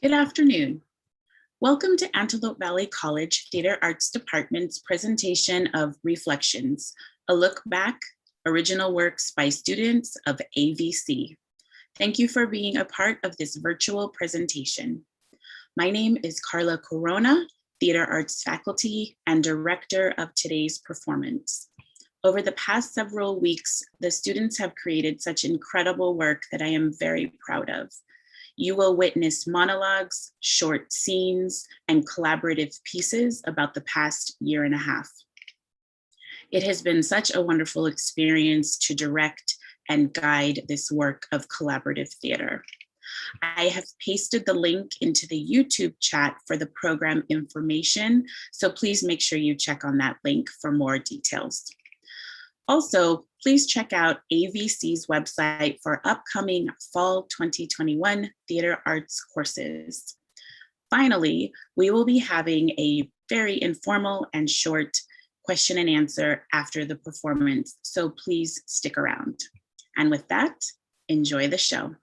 Good afternoon. Welcome to Antelope Valley College Theater Arts Department's presentation of Reflections, a look back, original works by students of AVC. Thank you for being a part of this virtual presentation. My name is Carla Corona, Theater Arts faculty and director of today's performance. Over the past several weeks, the students have created such incredible work that I am very proud of. You will witness monologues, short scenes, and collaborative pieces about the past year and a half. It has been such a wonderful experience to direct and guide this work of collaborative theater. I have pasted the link into the YouTube chat for the program information, so please make sure you check on that link for more details. Also, please check out AVC's website for upcoming Fall 2021 Theater Arts courses. Finally, we will be having a very informal and short question and answer after the performance, so please stick around. And with that, enjoy the show.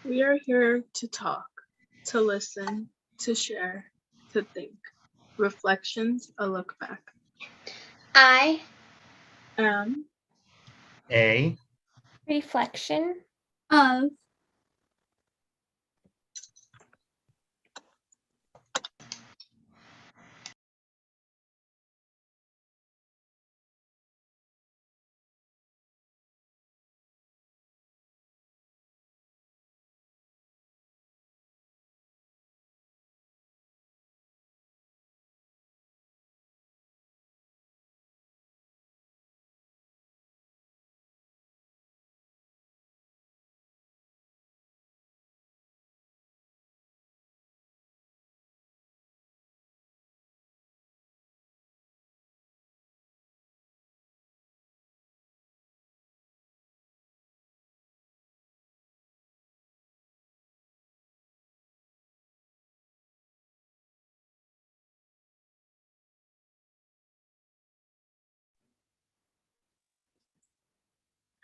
We are here to talk, to listen, to share, to think. Reflections, a look back. I am a reflection of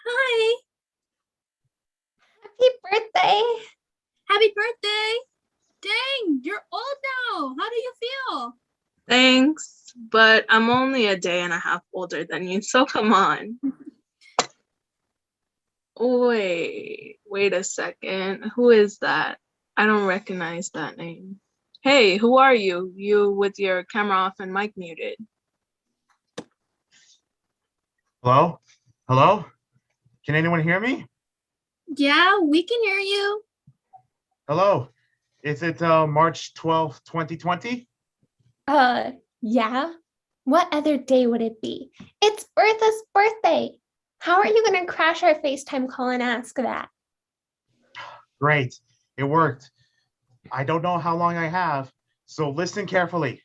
Hi. Happy birthday. Happy birthday. Dang, you're old now. How do you feel? thanks, but I'm only a day and a half older than you, so come on. Wait a second. Who is that? I don't recognize that name. Hey, who are you? You with your camera off and mic muted. Hello? Hello? Can anyone hear me? Yeah, we can hear you. Hello? Is it March 12th, 2020? Yeah. What other day would it be? It's Bertha's birthday. How are you going to crash our FaceTime call and ask that? Great. It worked. I don't know how long I have, so listen carefully.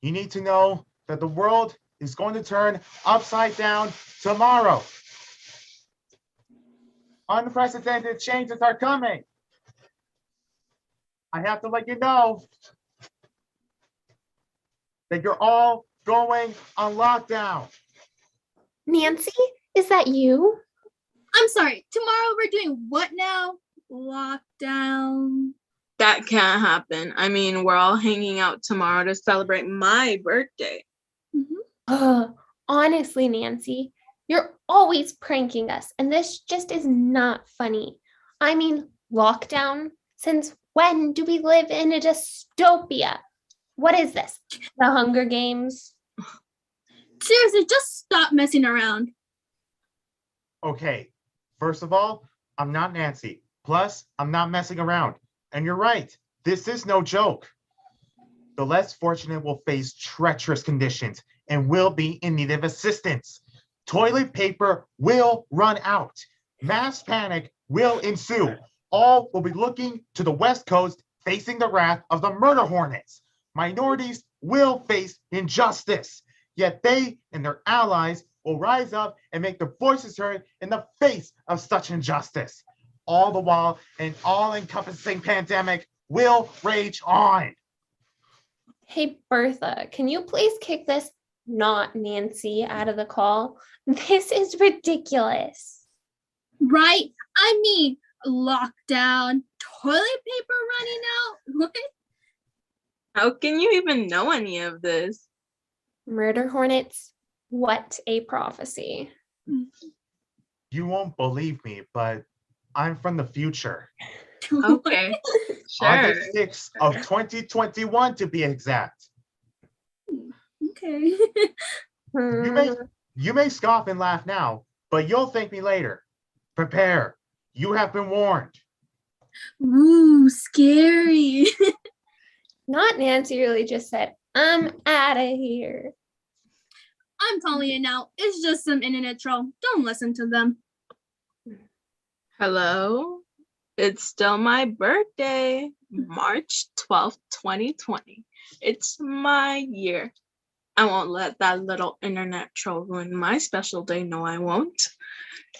You need to know that the world is going to turn upside down tomorrow. Unprecedented changes are coming. I have to let you know that you're all going on lockdown. Nancy, is that you? I'm sorry. Tomorrow we're doing what now? Lockdown. That can't happen. I mean, we're all hanging out tomorrow to celebrate my birthday. Honestly, Nancy, you're always pranking us, and this just is not funny. I mean, lockdown? Since when do we live in a dystopia? What is this? The Hunger Games? Seriously, just stop messing around. Okay, first of all, I'm not Nancy. Plus, I'm not messing around. And you're right, this is no joke. The less fortunate will face treacherous conditions and will be in need of assistance. Toilet paper will run out. Mass panic will ensue. All will be looking to the West Coast, facing the wrath of the murder hornets. Minorities will face injustice, yet they and their allies will rise up and make their voices heard in the face of such injustice. All the while, an all-encompassing pandemic will rage on. Hey, Bertha, can you please kick this not Nancy out of the call? This is ridiculous. Right? I mean, lockdown, toilet paper running out. What? How can you even know any of this? Murder hornets, what a prophecy. You won't believe me, but I'm from the future. Okay, sure. August 6th of 2021 to be exact. Okay. You may scoff and laugh now, but you'll thank me later. Prepare. You have been warned. Ooh, scary. Not Nancy really just said, I'm out of here. I'm calling it now. It's just some internet troll. Don't listen to them. Hello? It's still my birthday, March 12th, 2020. It's my year. I won't let that little internet troll ruin my special day. No, I won't.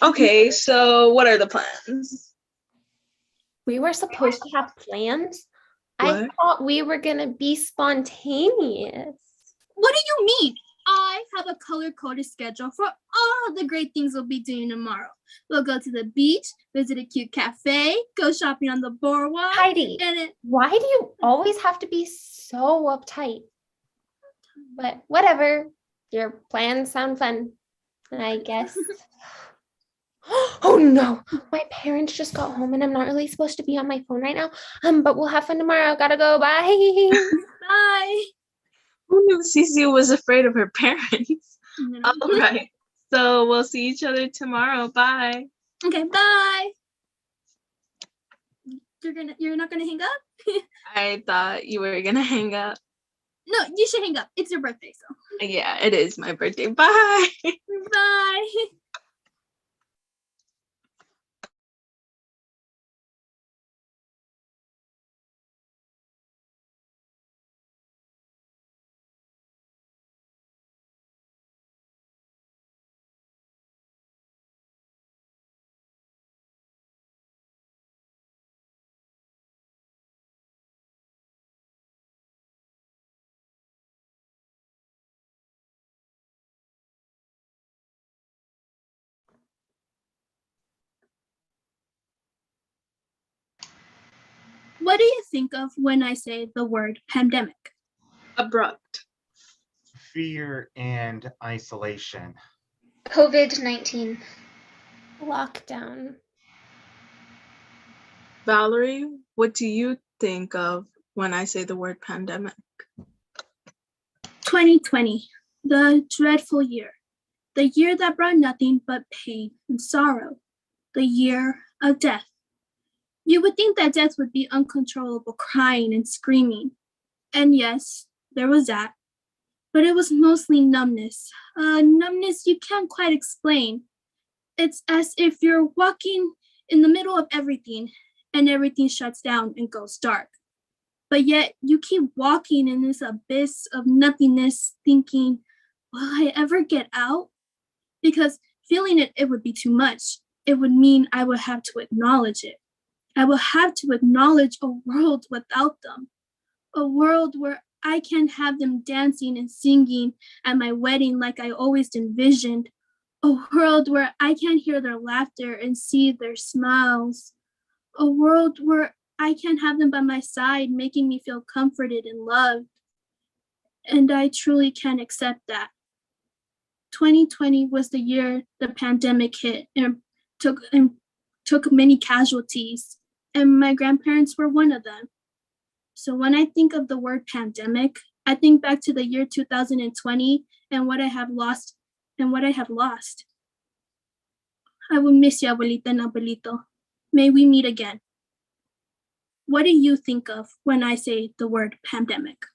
Okay, so what are the plans? We were supposed to have plans. I What? thought we were going to be spontaneous. What do you mean? I have a color-coded schedule for all the great things we'll be doing tomorrow. We'll go to the beach, visit a cute cafe, go shopping on the boardwalk. Heidi, And why do you always have to be so uptight? But whatever, your plans sound fun, I guess. Oh no, my parents just got home and I'm not really supposed to be on my phone right now. But we'll have fun tomorrow. Gotta go. Bye. bye. Who knew Cece was afraid of her parents? All right. So we'll see each other tomorrow. Bye. Okay, bye. You're not gonna hang up? I thought you were gonna hang up. No, you should hang up. It's your birthday, so. Yeah, it is my birthday. Bye. Bye. What do you think of when I say the word pandemic? Abrupt. Fear and isolation. COVID-19. Lockdown. Valerie, what do you think of when I say the word pandemic? 2020, the dreadful year. The year that brought nothing but pain and sorrow. The year of death. You would think that death would be uncontrollable crying and screaming. And yes, there was that. But it was mostly numbness. Numbness you can't quite explain. It's as if you're walking in the middle of everything and everything shuts down and goes dark. But yet you keep walking in this abyss of nothingness thinking, will I ever get out? Because feeling it would be too much. It would mean I would have to acknowledge it. I will have to acknowledge a world without them. A world where I can't have them dancing and singing at my wedding like I always envisioned. A world where I can't hear their laughter and see their smiles. A world where I can't have them by my side, making me feel comforted and loved. And I truly can't accept that. 2020 was the year the pandemic hit and took many casualties, and my grandparents were one of them. So when I think of the word pandemic, I think back to the year 2020 and what I have lost I will miss you, abuelita and abuelito. May we meet again. What do you think of when I say the word pandemic?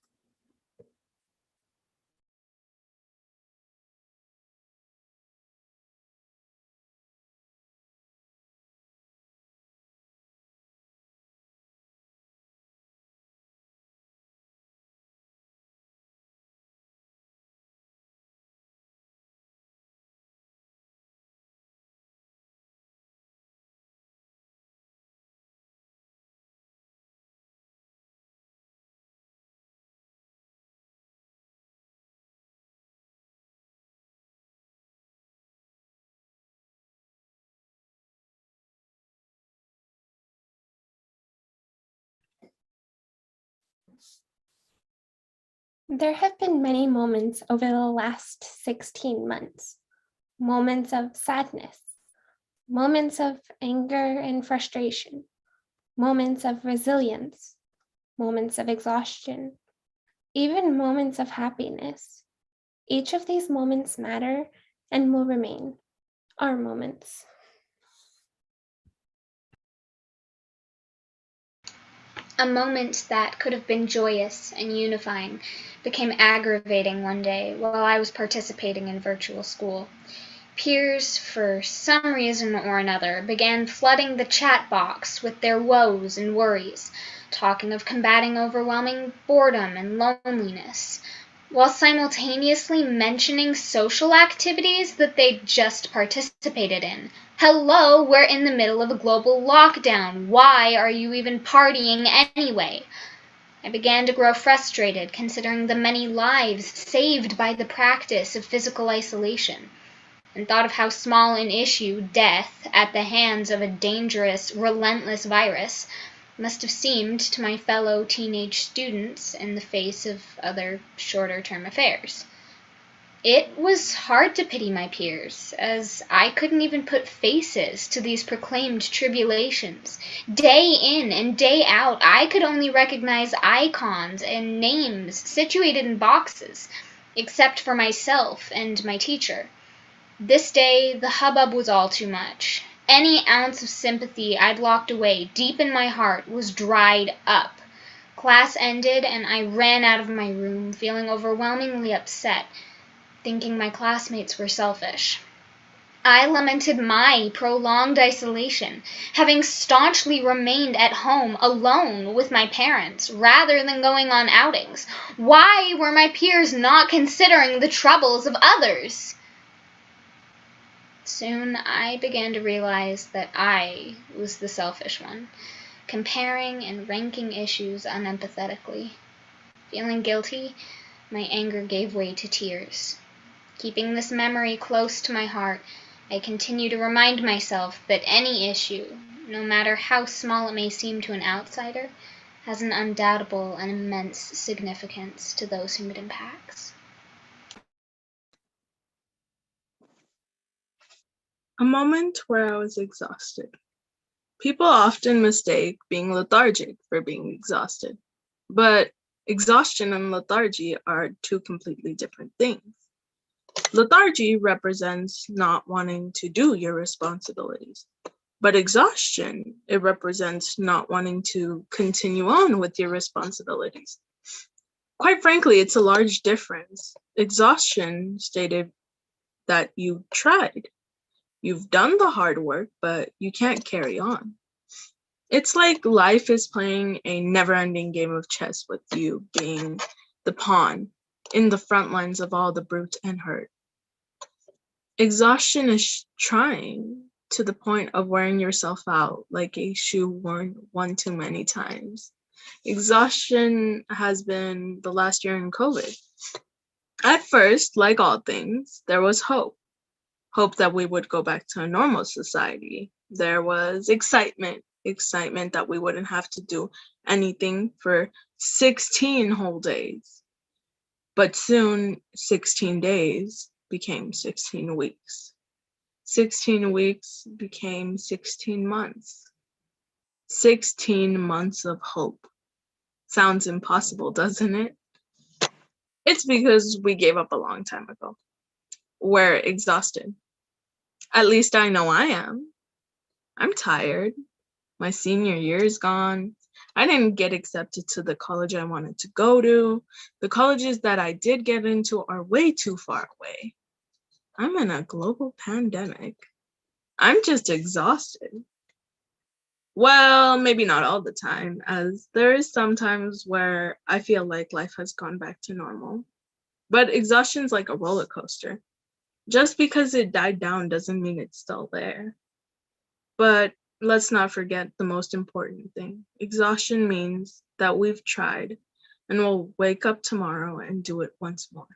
There have been many moments over the last 16 months, moments of sadness, moments of anger and frustration, moments of resilience, moments of exhaustion, even moments of happiness. Each of these moments matter and will remain our moments. A moment that could have been joyous and unifying became aggravating one day while I was participating in virtual school. Peers, for some reason or another, began flooding the chat box with their woes and worries, talking of combating overwhelming boredom and loneliness, while simultaneously mentioning social activities that they'd just participated in. Hello, we're in the middle of a global lockdown. Why are you even partying anyway? I began to grow frustrated considering the many lives saved by the practice of physical isolation, and thought of how small an issue death at the hands of a dangerous, relentless virus must have seemed to my fellow teenage students in the face of other shorter-term affairs. It was hard to pity my peers, as I couldn't even put faces to these proclaimed tribulations. Day in and day out, I could only recognize icons and names situated in boxes, except for myself and my teacher. This day, the hubbub was all too much. Any ounce of sympathy I'd locked away deep in my heart was dried up. Class ended, and I ran out of my room, feeling overwhelmingly upset, thinking my classmates were selfish. I lamented my prolonged isolation, having staunchly remained at home alone with my parents rather than going on outings. Why were my peers not considering the troubles of others? Soon I began to realize that I was the selfish one, comparing and ranking issues unempathetically. Feeling guilty, my anger gave way to tears. Keeping this memory close to my heart, I continue to remind myself that any issue, no matter how small it may seem to an outsider, has an undoubtable and immense significance to those whom it impacts. A moment where I was exhausted. People often mistake being lethargic for being exhausted, but exhaustion and lethargy are two completely different things. Lethargy represents not wanting to do your responsibilities, but exhaustion, it represents not wanting to continue on with your responsibilities. Quite frankly, it's a large difference. Exhaustion stated that you tried. You've done the hard work, but you can't carry on. It's like life is playing a never-ending game of chess with you being the pawn in the front lines of all the brute and hurt. Exhaustion is trying to the point of wearing yourself out like a shoe worn one too many times. Exhaustion has been the last year in COVID. At first, like all things, there was hope. Hope that we would go back to a normal society. There was excitement that we wouldn't have to do anything for 16 whole days. But soon, 16 days became 16 weeks. 16 weeks became 16 months. 16 months of hope. Sounds impossible, doesn't it? It's because we gave up a long time ago. We're exhausted. At least I know I am. I'm tired. My senior year is gone. I didn't get accepted to the college I wanted to go to. The colleges that I did get into are way too far away. I'm in a global pandemic. I'm just exhausted. Well, maybe not all the time, as there is some times where I feel like life has gone back to normal. But exhaustion's like a roller coaster. Just because it died down doesn't mean it's still there. But let's not forget the most important thing. Exhaustion means that we've tried and we'll wake up tomorrow and do it once more.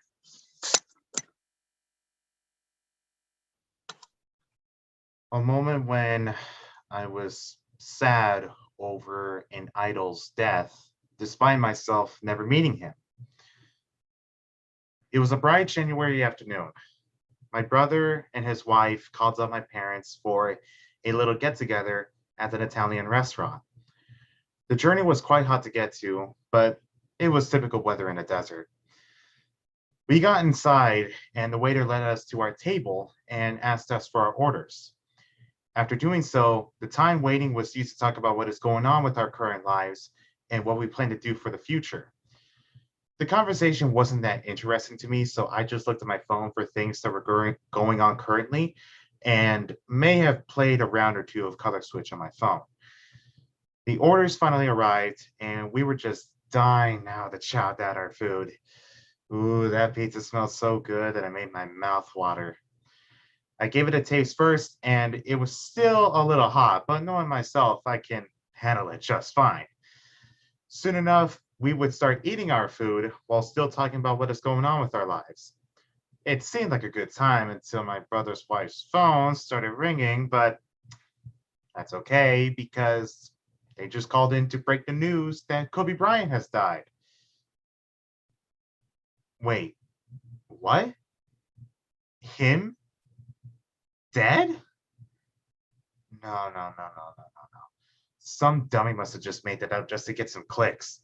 A moment when I was sad over an idol's death, despite myself never meeting him. It was a bright January afternoon. My brother and his wife called up my parents for a little get together at an Italian restaurant. The journey was quite hot to get to, but it was typical weather in a desert. We got inside, and the waiter led us to our table and asked us for our orders. After doing so, the time waiting was used to talk about what is going on with our current lives and what we plan to do for the future. The conversation wasn't that interesting to me, so I just looked at my phone for things that were going on currently and may have played a round or two of Color Switch on my phone. The orders finally arrived, and we were just dying now to chow down our food. Ooh, that pizza smelled so good that it made my mouth water. I gave it a taste first, and it was still a little hot, but knowing myself, I can handle it just fine. Soon enough, we would start eating our food while still talking about what is going on with our lives. It seemed like a good time until my brother's wife's phone started ringing, but that's okay because they just called in to break the news that Kobe Bryant has died. Wait, what? Him? Dead? No. Some dummy must have just made that up just to get some clicks.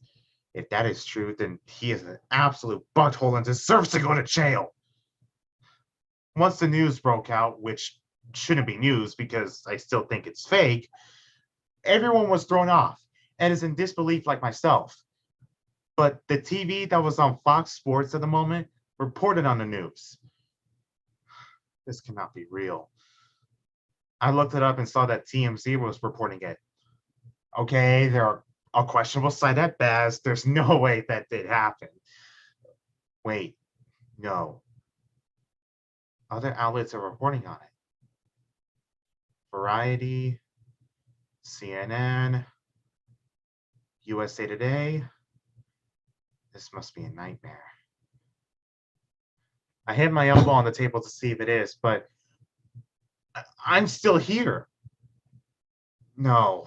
If that is true, then he is an absolute butthole and deserves to go to jail. Once the news broke out, which shouldn't be news because I still think it's fake, everyone was thrown off and is in disbelief like myself. But the TV that was on Fox Sports at the moment reported on the news. This cannot be real. I looked it up and saw that TMZ was reporting it. Okay, they're a questionable site at best. There's no way that did happen. Wait, no. Other outlets are reporting on it. Variety, CNN, USA Today. This must be a nightmare. I hit my elbow on the table to see if it is, but I'm still here. No.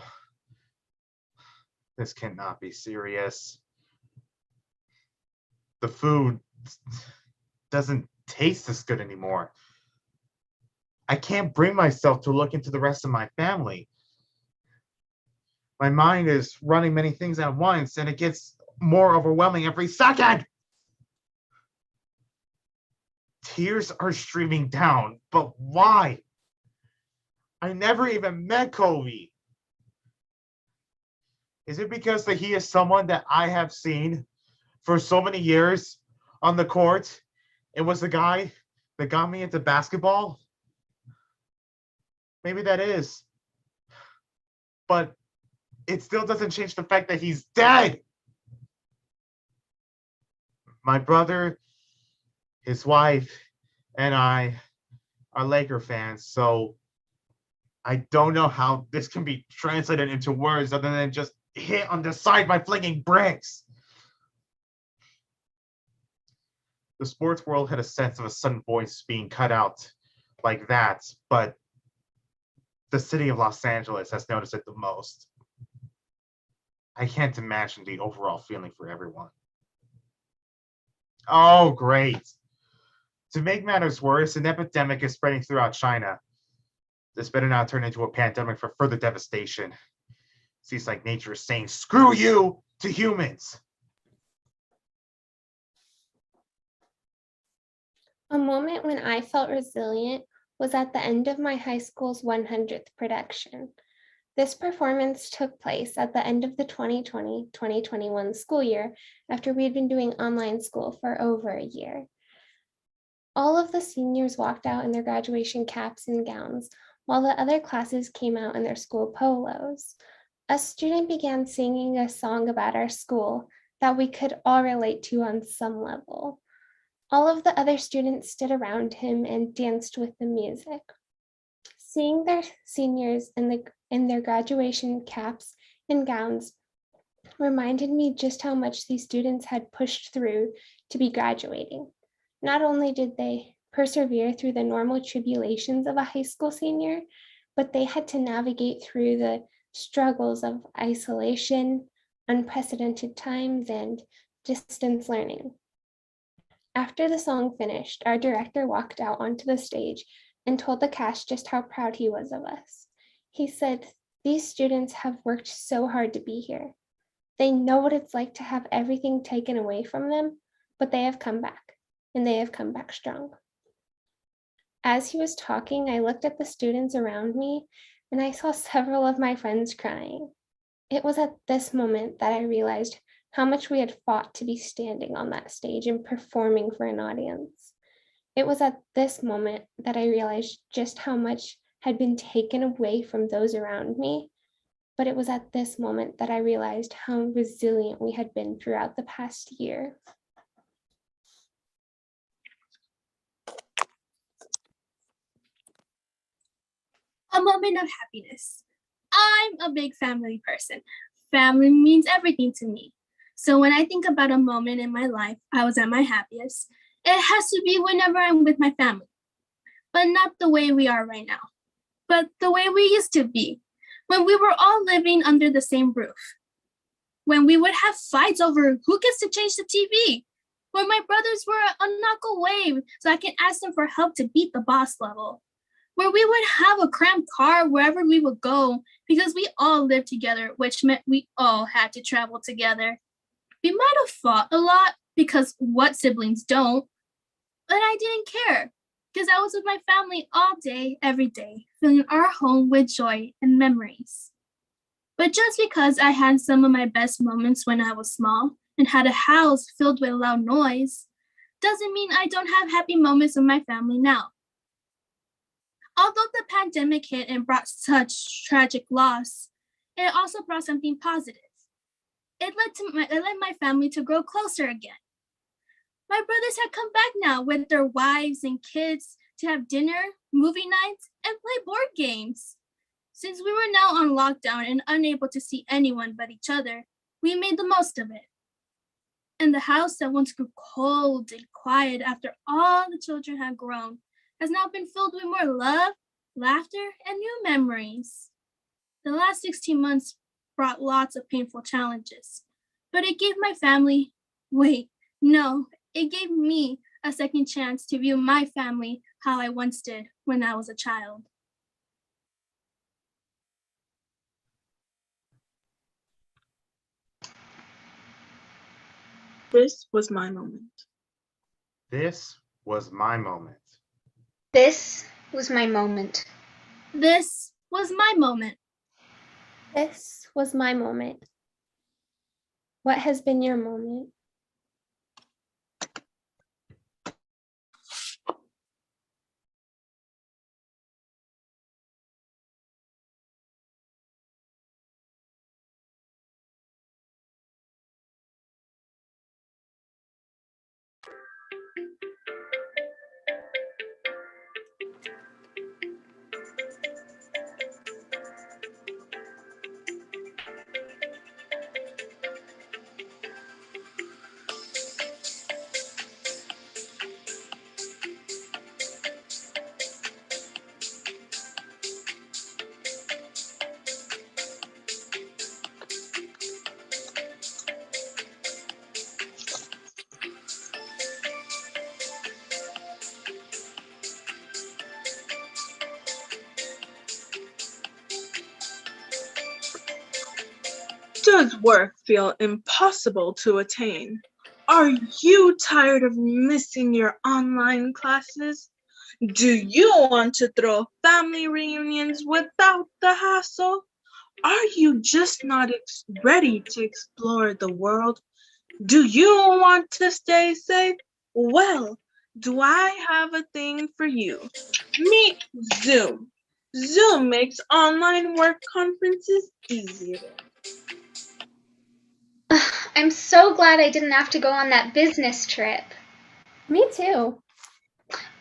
This cannot be serious. The food doesn't taste as good anymore. I can't bring myself to look into the rest of my family. My mind is running many things at once, and it gets more overwhelming every second. Tears are streaming down, but why? I never even met Kobe. Is it because that he is someone that I have seen for so many years on the court? It was the guy that got me into basketball? Maybe that is. But it still doesn't change the fact that he's dead. My brother, his wife, and I are Laker fans, so I don't know how this can be translated into words other than just hit on the side by flinging bricks. The sports world had a sense of a sudden voice being cut out like that, but the city of Los Angeles has noticed it the most. I can't imagine the overall feeling for everyone. Oh, great. To make matters worse, an epidemic is spreading throughout China. This better not turn into a pandemic for further devastation. Seems like nature is saying, screw you to humans. A moment when I felt resilient was at the end of my high school's 100th production. This performance took place at the end of the 2020-2021 school year after we had been doing online school for over a year. All of the seniors walked out in their graduation caps and gowns, while the other classes came out in their school polos. A student began singing a song about our school that we could all relate to on some level. All of the other students stood around him and danced with the music. Seeing their seniors in their graduation caps and gowns reminded me just how much these students had pushed through to be graduating. Not only did they persevere through the normal tribulations of a high school senior, but they had to navigate through the struggles of isolation, unprecedented times, and distance learning. After the song finished, our director walked out onto the stage and told the cast just how proud he was of us. He said, "These students have worked so hard to be here. They know what it's like to have everything taken away from them, but they have come back, and they have come back strong." As he was talking, I looked at the students around me, and I saw several of my friends crying. It was at this moment that I realized how much we had fought to be standing on that stage and performing for an audience. It was at this moment that I realized just how much had been taken away from those around me. But it was at this moment that I realized how resilient we had been throughout the past year. A moment of happiness. I'm a big family person. Family means everything to me. So when I think about a moment in my life I was at my happiest, it has to be whenever I'm with my family. But not the way we are right now, but the way we used to be, when we were all living under the same roof. When we would have fights over who gets to change the TV. When my brothers were a knock away so I can ask them for help to beat the boss level. Where we would have a cramped car wherever we would go because we all lived together, which meant we all had to travel together. We might have fought a lot because what siblings don't, but I didn't care because I was with my family all day, every day, filling our home with joy and memories. But just because I had some of my best moments when I was small and had a house filled with loud noise, doesn't mean I don't have happy moments with my family now. Although the pandemic hit and brought such tragic loss, it also brought something positive. It led my family to grow closer again. My brothers had come back now with their wives and kids to have dinner, movie nights, and play board games. Since we were now on lockdown and unable to see anyone but each other, we made the most of it. And the house that once grew cold and quiet after all the children had grown has now been filled with more love, laughter, and new memories. The last 16 months brought lots of painful challenges, but it gave my family, it gave me a second chance to view my family how I once did when I was a child. This was my moment. This was my moment. This was my moment. This was my moment. This was my moment. What has been your moment? Does work feel impossible to attain? Are you tired of missing your online classes? Do you want to throw family reunions without the hassle? Are you just not ready to explore the world? Do you want to stay safe? Well, do I have a thing for you? Meet Zoom. Zoom makes online work conferences easier. I'm so glad I didn't have to go on that business trip. Me too.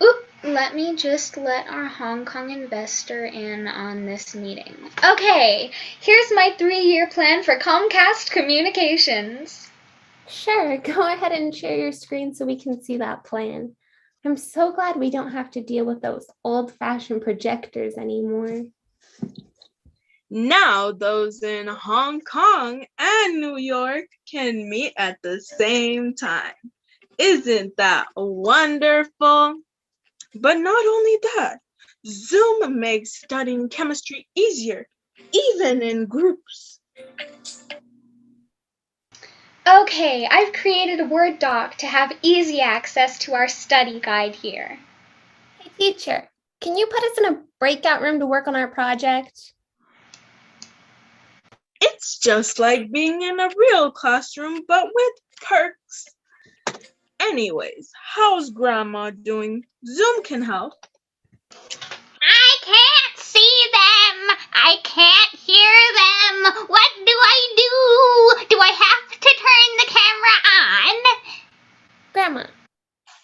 Oop, let me just let our Hong Kong investor in on this meeting. Okay, here's my 3-year plan for Comcast Communications. Sure, go ahead and share your screen so we can see that plan. I'm so glad we don't have to deal with those old-fashioned projectors anymore. Now those in Hong Kong and New York can meet at the same time. Isn't that wonderful? But not only that, Zoom makes studying chemistry easier, even in groups. Okay, I've created a Word doc to have easy access to our study guide here. Hey, teacher, can you put us in a breakout room to work on our project? It's just like being in a real classroom, but with perks. Anyways, how's Grandma doing? Zoom can help. I can't see them. I can't hear them. What do I do? Do I have to turn the camera on? Grandma,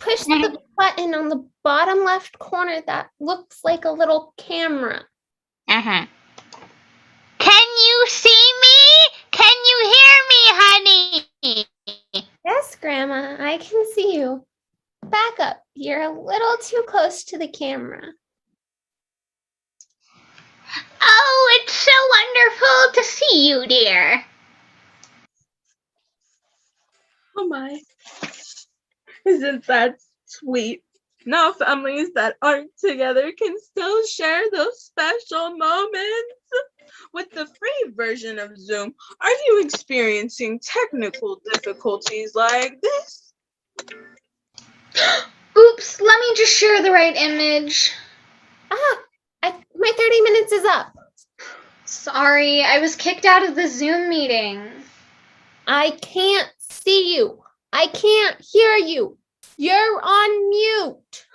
push the button on the bottom left corner that looks like a little camera. Uh-huh. Can you see me? Can you hear me, honey? Yes, Grandma, I can see you. Back up. You're a little too close to the camera. Oh, it's so wonderful to see you, dear. Oh my. Isn't that sweet? Now families that aren't together can still share those special moments. With the free version of Zoom, are you experiencing technical difficulties like this? Oops, let me just share the right image. My 30 minutes is up. Sorry, I was kicked out of the Zoom meeting. I can't see you. I can't hear you. You're on mute.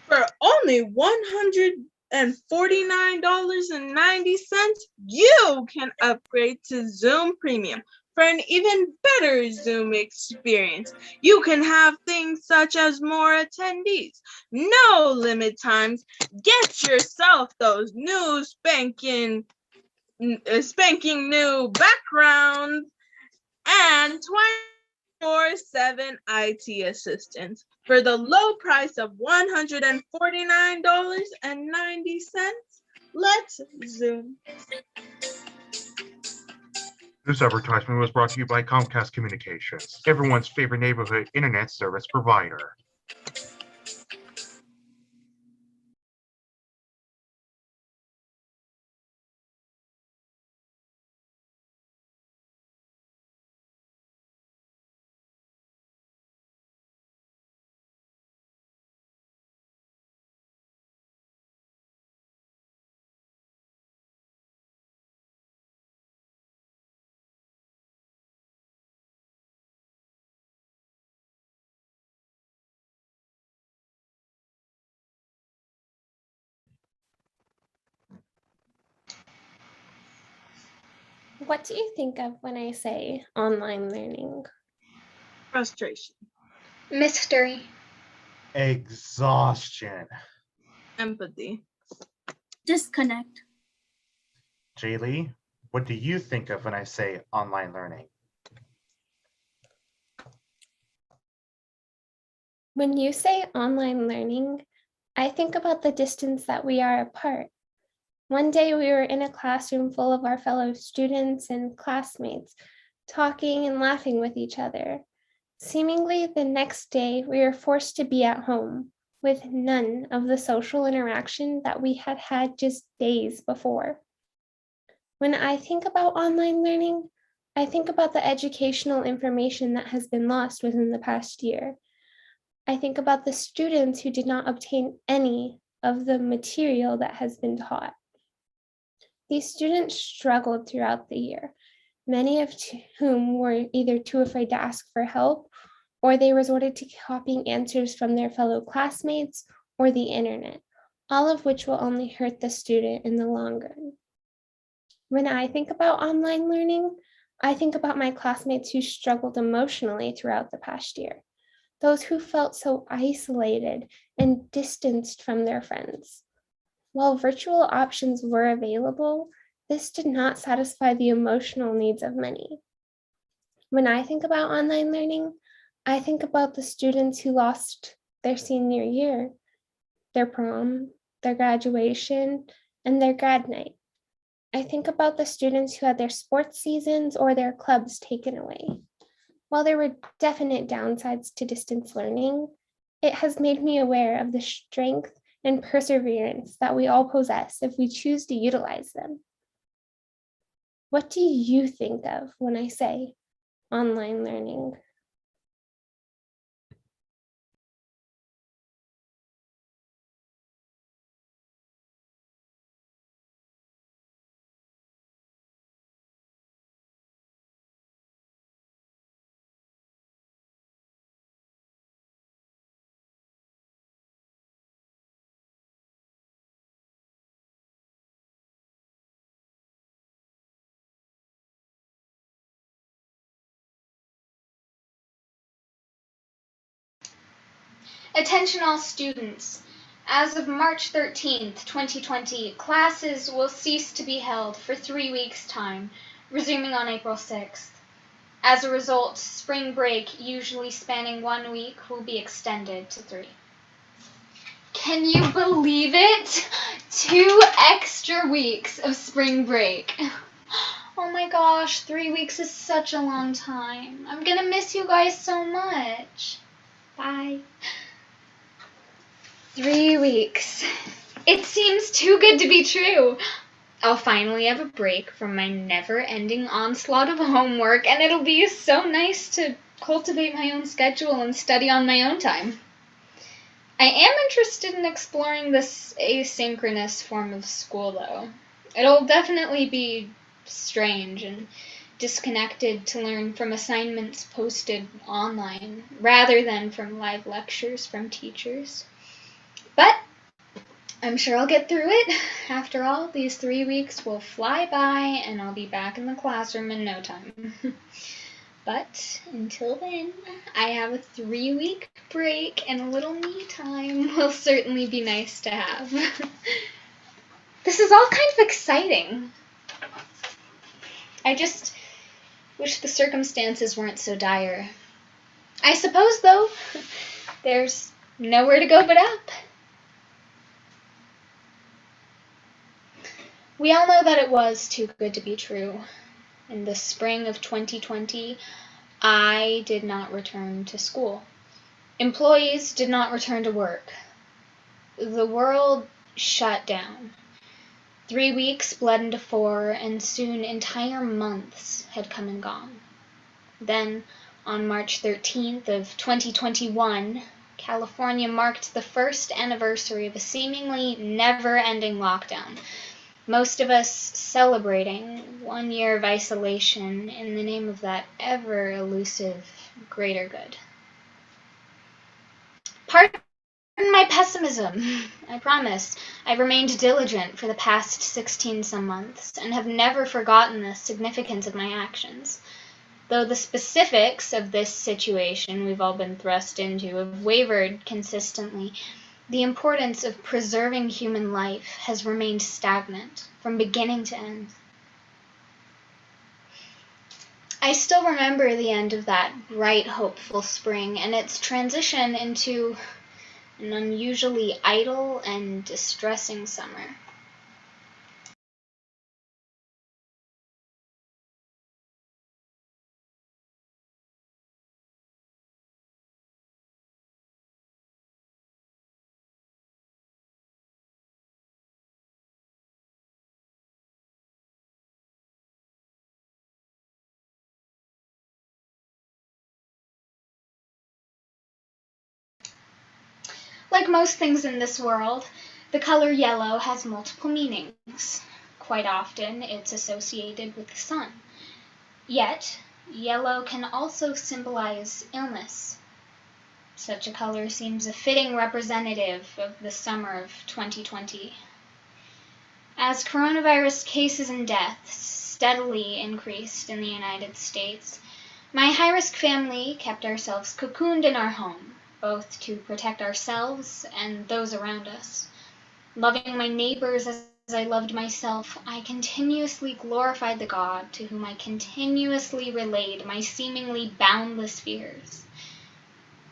For only $149.90, you can upgrade to Zoom Premium for an even better Zoom experience. You can have things such as more attendees, no limit times, get yourself those new spanking new backgrounds, and 24/7 IT assistance for the low price of $149.90. Let's Zoom. This advertisement was brought to you by Comcast Communications, everyone's favorite neighborhood internet service provider. What do you think of when I say online learning? Frustration. Mystery. Exhaustion. Empathy. Disconnect. Jaylee, what do you think of when I say online learning? When you say online learning, I think about the distance that we are apart. One day we were in a classroom full of our fellow students and classmates, talking and laughing with each other. Seemingly the next day we were forced to be at home with none of the social interaction that we had had just days before. When I think about online learning, I think about the educational information that has been lost within the past year. I think about the students who did not obtain any of the material that has been taught. These students struggled throughout the year, many of whom were either too afraid to ask for help or they resorted to copying answers from their fellow classmates or the internet, all of which will only hurt the student in the long run. When I think about online learning, I think about my classmates who struggled emotionally throughout the past year, those who felt so isolated and distanced from their friends. While virtual options were available, this did not satisfy the emotional needs of many. When I think about online learning, I think about the students who lost their senior year, their prom, their graduation, and their grad night. I think about the students who had their sports seasons or their clubs taken away. While there were definite downsides to distance learning, it has made me aware of the strength and perseverance that we all possess if we choose to utilize them. What do you think of when I say online learning? Attention all students. As of March 13th, 2020, classes will cease to be held for 3 weeks' time, resuming on April 6th. As a result, spring break, usually spanning 1 week, will be extended to 3. Can you believe it? 2 extra weeks of spring break. Oh my gosh, 3 weeks is such a long time. I'm gonna miss you guys so much. Bye. 3 weeks. It seems too good to be true. I'll finally have a break from my never-ending onslaught of homework, and it'll be so nice to cultivate my own schedule and study on my own time. I am interested in exploring this asynchronous form of school, though. It'll definitely be strange and disconnected to learn from assignments posted online, rather than from live lectures from teachers. But I'm sure I'll get through it. After all, these 3 weeks will fly by and I'll be back in the classroom in no time. But until then, I have a 3-week break and a little me time will certainly be nice to have. This is all kind of exciting. I just wish the circumstances weren't so dire. I suppose, though, there's nowhere to go but up. We all know that it was too good to be true. In the spring of 2020, I did not return to school. Employees did not return to work. The world shut down. 3 weeks bled into 4, and soon entire months had come and gone. Then, on March 13th of 2021, California marked the first anniversary of a seemingly never-ending lockdown. Most of us celebrating 1 year of isolation in the name of that ever-elusive greater good. Pardon my pessimism. I promise. I've remained diligent for the past 16-some months and have never forgotten the significance of my actions. Though the specifics of this situation we've all been thrust into have wavered consistently, the importance of preserving human life has remained stagnant from beginning to end. I still remember the end of that bright, hopeful spring and its transition into an unusually idle and distressing summer. Like most things in this world, the color yellow has multiple meanings. quite often it's associated with the sun. Yet, yellow can also symbolize illness. Such a color seems a fitting representative of the summer of 2020. As coronavirus cases and deaths steadily increased in the United States, my high-risk family kept ourselves cocooned in our home, both to protect ourselves and those around us. Loving my neighbors as I loved myself, I continuously glorified the God to whom I continuously relayed my seemingly boundless fears.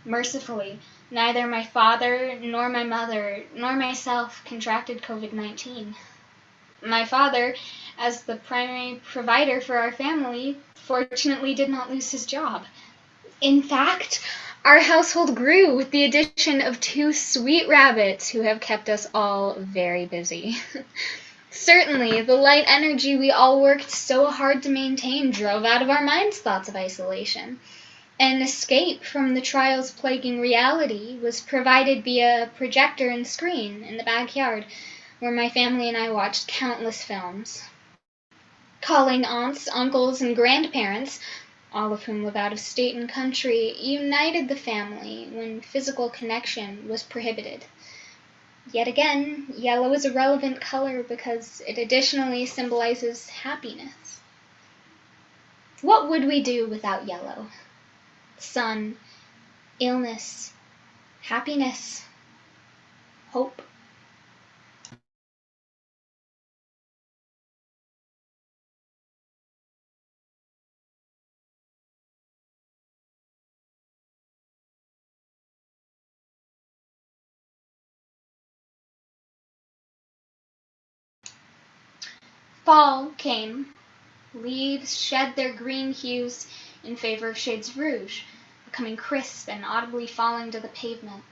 Mercifully, neither my father, nor my mother, nor myself contracted COVID-19. My father, as the primary provider for our family, fortunately did not lose his job. In fact, our household grew with the addition of 2 sweet rabbits who have kept us all very busy. Certainly, the light energy we all worked so hard to maintain drove out of our minds thoughts of isolation. An escape from the trials plaguing reality was provided via a projector and screen in the backyard, where my family and I watched countless films. Calling aunts, uncles, and grandparents, all of whom live out of state and country, united the family when physical connection was prohibited. Yet again, yellow is a relevant color because it additionally symbolizes happiness. What would we do without yellow? Sun, illness, happiness, hope. Fall came. Leaves shed their green hues in favor of shades of rouge, becoming crisp and audibly falling to the pavement.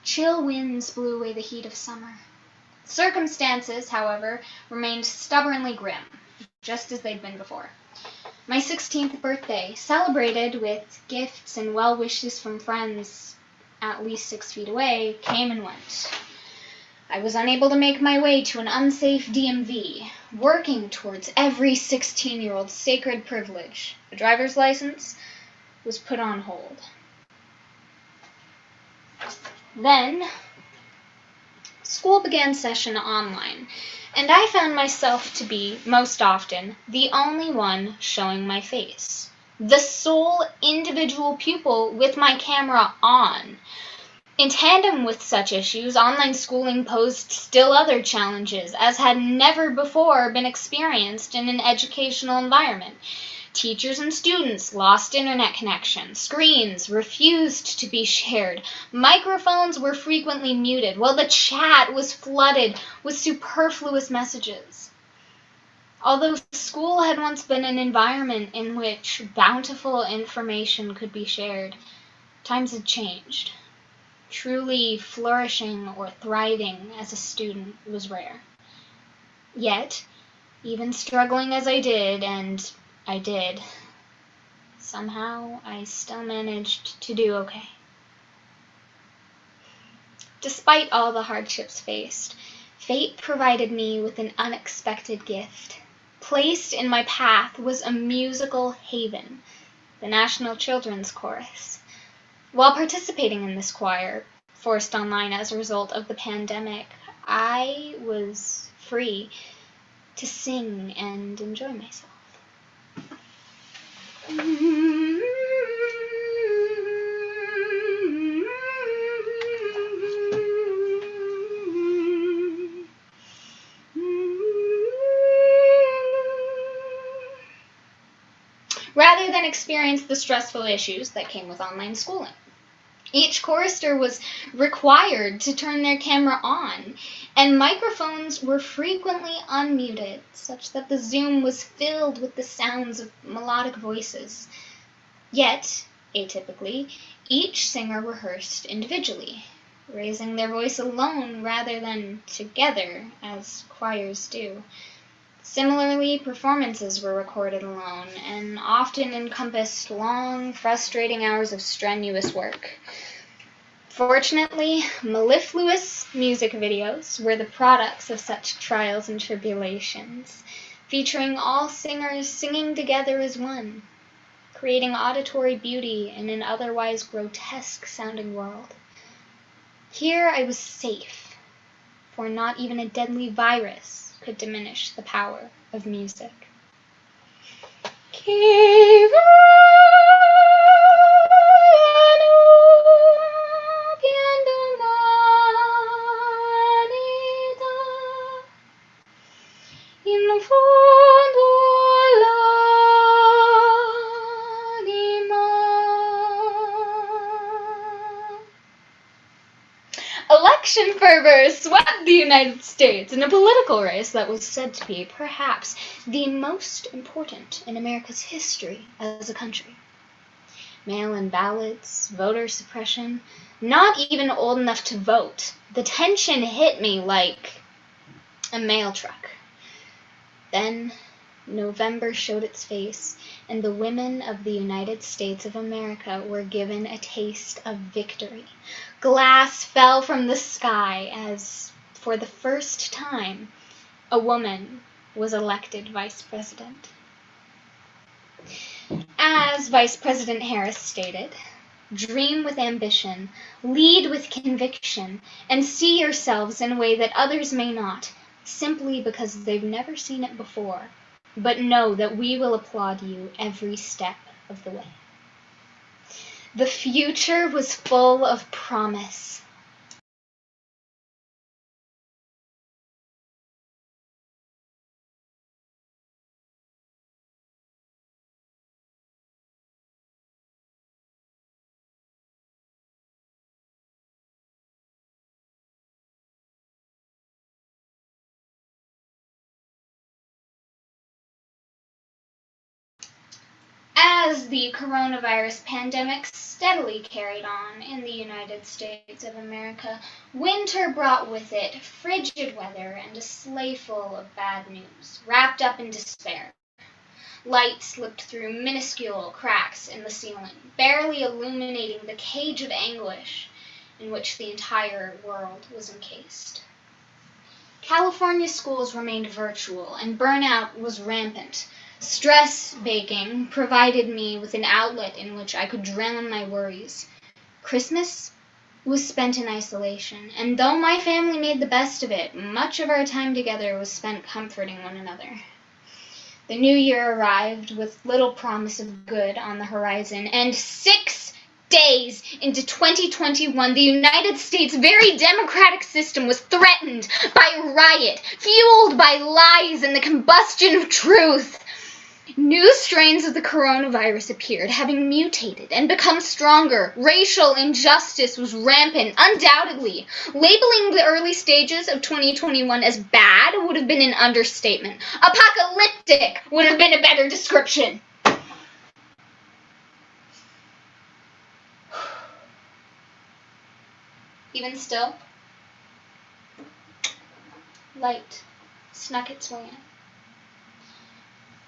Chill winds blew away the heat of summer. Circumstances, however, remained stubbornly grim, just as they'd been before. My 16th birthday, celebrated with gifts and well wishes from friends at least 6 feet away, came and went. I was unable to make my way to an unsafe DMV, working towards every 16-year-old's sacred privilege. A driver's license was put on hold. Then, school began session online, and I found myself to be, most often, the only one showing my face. The sole individual pupil with my camera on. In tandem with such issues, online schooling posed still other challenges, as had never before been experienced in an educational environment. Teachers and students lost internet connection. Screens refused to be shared. Microphones were frequently muted, while the chat was flooded with superfluous messages. Although school had once been an environment in which bountiful information could be shared, times had changed. Truly flourishing or thriving as a student was rare. Yet, even struggling as I did, and I did, somehow I still managed to do okay. Despite all the hardships faced, fate provided me with an unexpected gift. Placed in my path was a musical haven, the National Children's Chorus. While participating in this choir, forced online as a result of the pandemic, I was free to sing and enjoy myself. Rather than experience the stressful issues that came with online schooling. Each chorister was required to turn their camera on, and microphones were frequently unmuted, such that the Zoom was filled with the sounds of melodic voices. Yet, atypically, each singer rehearsed individually, raising their voice alone rather than together, as choirs do. Similarly, performances were recorded alone and often encompassed long, frustrating hours of strenuous work. Fortunately, mellifluous music videos were the products of such trials and tribulations, featuring all singers singing together as one, creating auditory beauty in an otherwise grotesque-sounding world. Here I was safe, for not even a deadly virus could diminish the power of music. In fondo l'anima. Election fervor swept the United States in a political race that was said to be perhaps the most important in America's history as a country. Mail-in ballots, voter suppression, not even old enough to vote. The tension hit me like a mail truck. Then November showed its face, and the women of the United States of America were given a taste of victory. Glass fell from the sky as, for the first time, a woman was elected vice president. As Vice President Harris stated, dream with ambition, lead with conviction, and see yourselves in a way that others may not, simply because they've never seen it before. But know that we will applaud you every step of the way. The future was full of promise. As the coronavirus pandemic steadily carried on in the United States of America, winter brought with it frigid weather and a sleigh full of bad news, wrapped up in despair. Light slipped through minuscule cracks in the ceiling, barely illuminating the cage of anguish in which the entire world was encased. California schools remained virtual, and burnout was rampant. Stress baking provided me with an outlet in which I could drown my worries. Christmas was spent in isolation, and though my family made the best of it, much of our time together was spent comforting one another. The new year arrived with little promise of good on the horizon, and 6 days into 2021, the United States' very democratic system was threatened by riot, fueled by lies and the combustion of truth. New strains of the coronavirus appeared, having mutated and become stronger. Racial injustice was rampant, undoubtedly. Labeling the early stages of 2021 as bad would have been an understatement. Apocalyptic would have been a better description. Even still, light snuck its way in.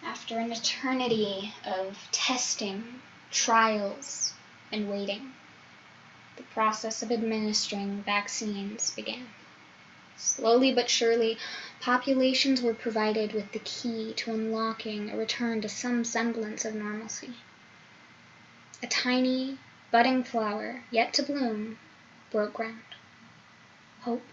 After an eternity of testing, trials, and waiting, the process of administering vaccines began. Slowly but surely, populations were provided with the key to unlocking a return to some semblance of normalcy. A tiny, budding flower, yet to bloom, broke ground. Hope.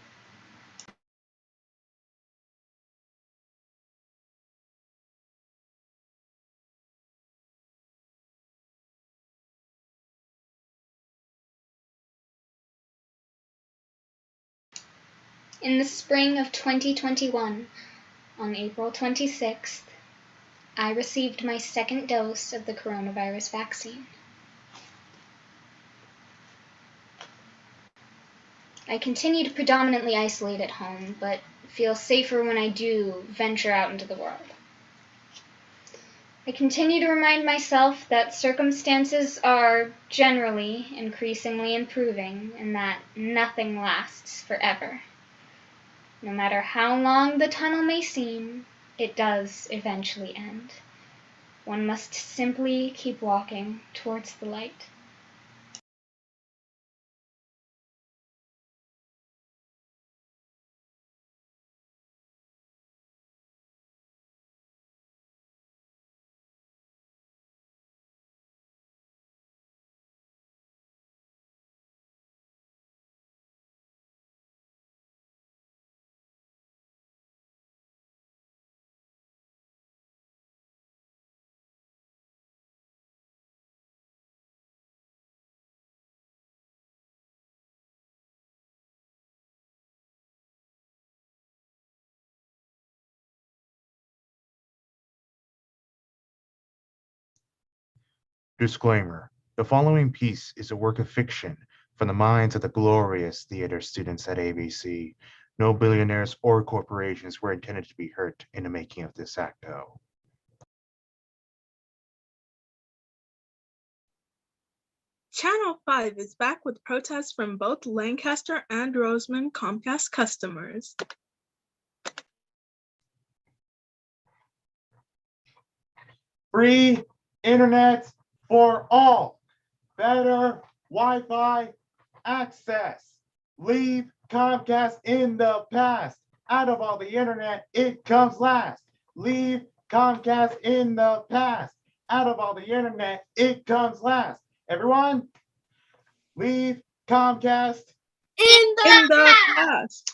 In the spring of 2021, on April 26th, I received my second dose of the coronavirus vaccine. I continue to predominantly isolate at home, but feel safer when I do venture out into the world. I continue to remind myself that circumstances are generally increasingly improving and that nothing lasts forever. No matter how long the tunnel may seem, it does eventually end. One must simply keep walking towards the light. Disclaimer. The following piece is a work of fiction from the minds of the glorious theater students at ABC. No billionaires or corporations were intended to be hurt in the making of this acto. Channel 5 is back with protests from both Lancaster and Roseman Comcast customers. Free internet for all. Better Wi-Fi access. Leave Comcast in the past. Out of all the internet, it comes last. Leave Comcast in the past. Out of all the internet, it comes last. Everyone, leave Comcast In In the past,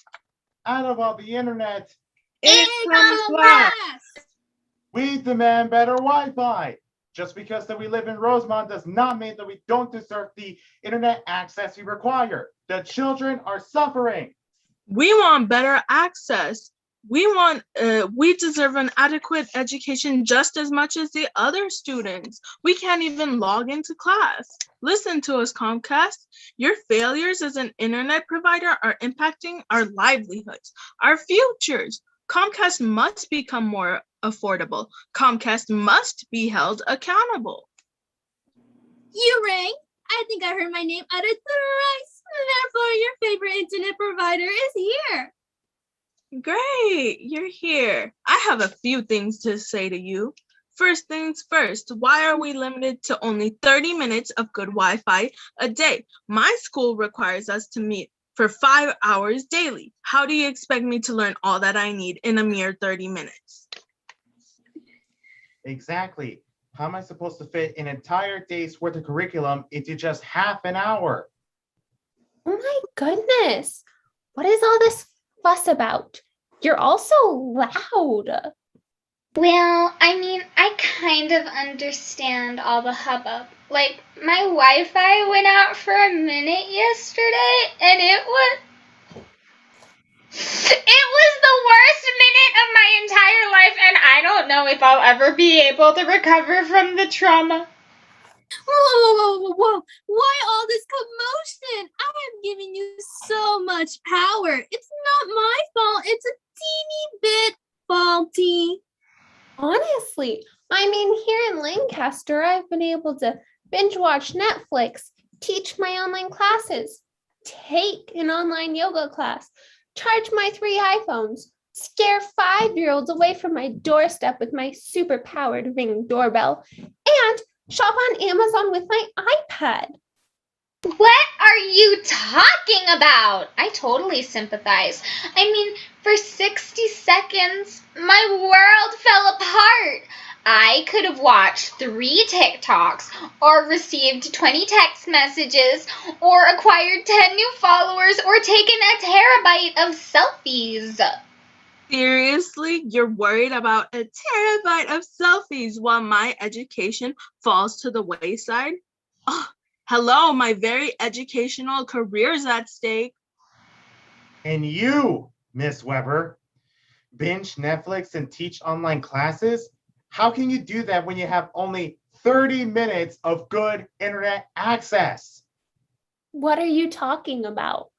out of all the internet. it comes last. We demand better Wi-Fi. Just because that we live in Rosemont does not mean that we don't deserve the internet access we require. The children are suffering. We want better access. We deserve an adequate education just as much as the other students. We can't even log into class. Listen to us, Comcast. Your failures as an internet provider are impacting our livelihoods, our futures. Comcast must become more affordable. Comcast must be held accountable. You rang. I think I heard my name uttered thrice. Therefore, your favorite internet provider is here. Great, you're here. I have a few things to say to you. First things first, why are we limited to only 30 minutes of good Wi-Fi a day? My school requires us to meet for 5 hours daily. How do you expect me to learn all that I need in a mere 30 minutes? Exactly. How am I supposed to fit an entire day's worth of curriculum into just half an hour? Oh my goodness. What is all this fuss about? You're all so loud. Well, I mean, I kind of understand all the hubbub. Like, my Wi-Fi went out for a minute yesterday, and it was the worst minute of my entire life, and I don't know if I'll ever be able to recover from the trauma. Whoa. Why all this commotion? I am giving you so much power. It's not my fault. It's a teeny bit faulty. Honestly, I mean, here in Lancaster, I've been able to binge watch Netflix, teach my online classes, take an online yoga class, charge my 3 iPhones, scare 5-year-olds away from my doorstep with my super-powered Ring doorbell, and shop on Amazon with my iPad. What are you talking about? I totally sympathize. I mean, for 60 seconds, my world fell apart. I could have watched 3 TikToks, or received 20 text messages, or acquired 10 new followers, or taken a terabyte of selfies. Seriously, you're worried about a terabyte of selfies while my education falls to the wayside? Oh, hello, my very educational career's at stake. And you, Miss Weber, binge Netflix and teach online classes? How can you do that when you have only 30 minutes of good internet access? What are you talking about?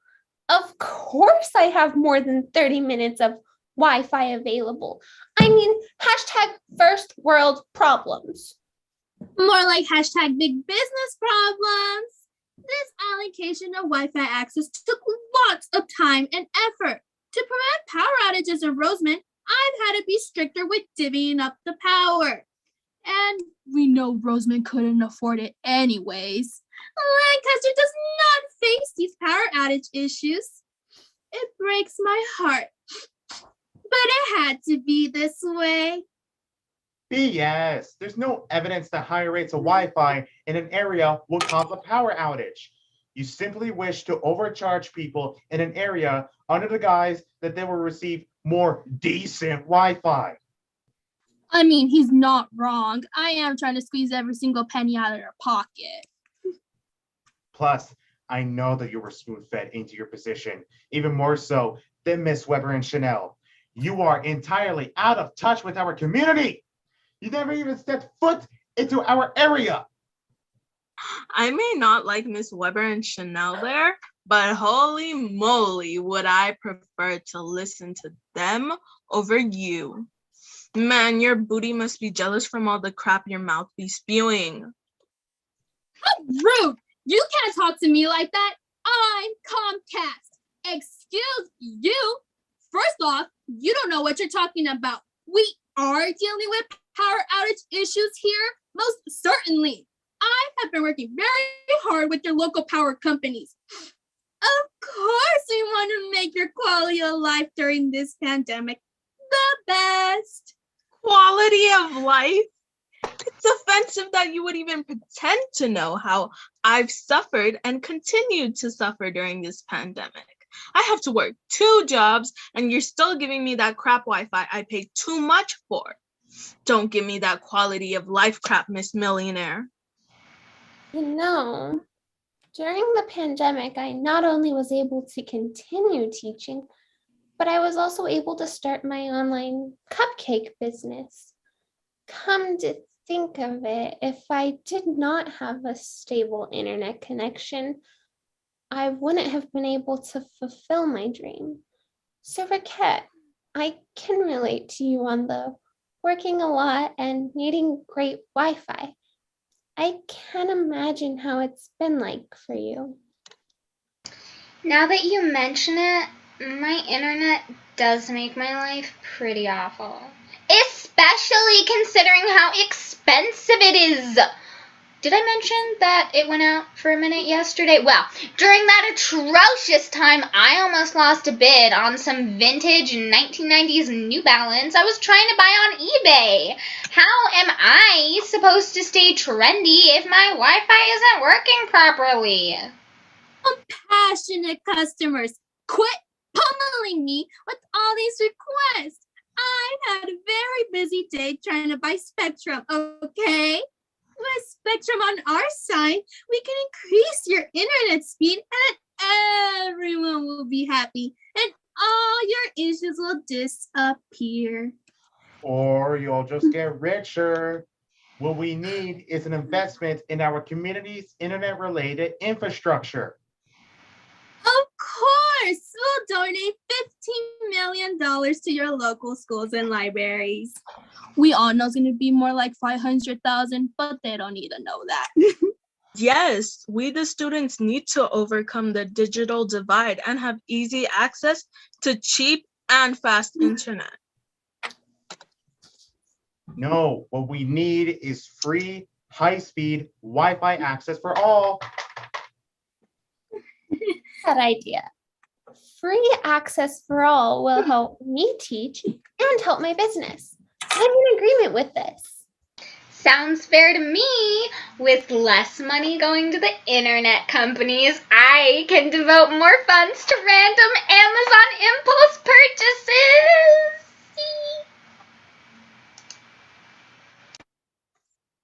Of course I have more than 30 minutes of Wi-Fi available. I mean, hashtag first world problems. More like hashtag big business problems. This allocation of Wi-Fi access took lots of time and effort. To prevent power outages in Roseman, I've had to be stricter with divvying up the power. And we know Roseman couldn't afford it anyways. Lancaster does not face these power outage issues. It breaks my heart. But it had to be this way. BS. There's no evidence that higher rates of Wi-Fi in an area will cause a power outage. You simply wish to overcharge people in an area under the guise that they will receive more decent Wi-Fi. I mean, he's not wrong. I am trying to squeeze every single penny out of their pocket. Plus, I know that you were spoon-fed into your position, even more so than Miss Weber and Chanel. You are entirely out of touch with our community. You never even stepped foot into our area. I may not like Miss Weber and Chanel there, but holy moly, would I prefer to listen to them over you. Man, your booty must be jealous from all the crap your mouth be spewing. Rude! You can't talk to me like that. I'm Comcast. Excuse you. First off, you don't know what you're talking about. We are dealing with power outage issues here, most certainly. I have been working very hard with your local power companies. Of course, we want to make your quality of life during this pandemic the best. Quality of life? It's offensive that you would even pretend to know how I've suffered and continued to suffer during this pandemic. I have to work 2 jobs and you're still giving me that crap Wi-Fi I paid too much for. Don't give me that quality of life crap, Miss Millionaire. You know, during the pandemic, I not only was able to continue teaching, but I was also able to start my online cupcake business. Come to think of it, if I did not have a stable internet connection, I wouldn't have been able to fulfill my dream. So Raquette, I can relate to you on the working a lot and needing great Wi-Fi. I can't imagine how it's been like for you. Now that you mention it, my internet does make my life pretty awful. Especially considering how expensive it is. Did I mention that it went out for a minute yesterday? Well, during that atrocious time, I almost lost a bid on some vintage 1990s New Balance I was trying to buy on eBay. How am I supposed to stay trendy if my Wi-Fi isn't working properly? Compassionate customers, quit pummeling me with all these requests. I had a very busy day trying to buy Spectrum, okay? With Spectrum on our side, we can increase your internet speed and everyone will be happy and all your issues will disappear. Or you'll just get richer. What we need is an investment in our community's internet-related infrastructure. Of course, we'll donate $15 million to your local schools and libraries. We all know it's going to be more like 500,000, but they don't need to know that. Yes, we the students need to overcome the digital divide and have easy access to cheap and fast internet. No, what we need is free, high-speed Wi-Fi access for all. That idea. Free access for all will help me teach and help my business. I'm in agreement with this. Sounds fair to me. With less money going to the internet companies, I can devote more funds to random Amazon impulse purchases.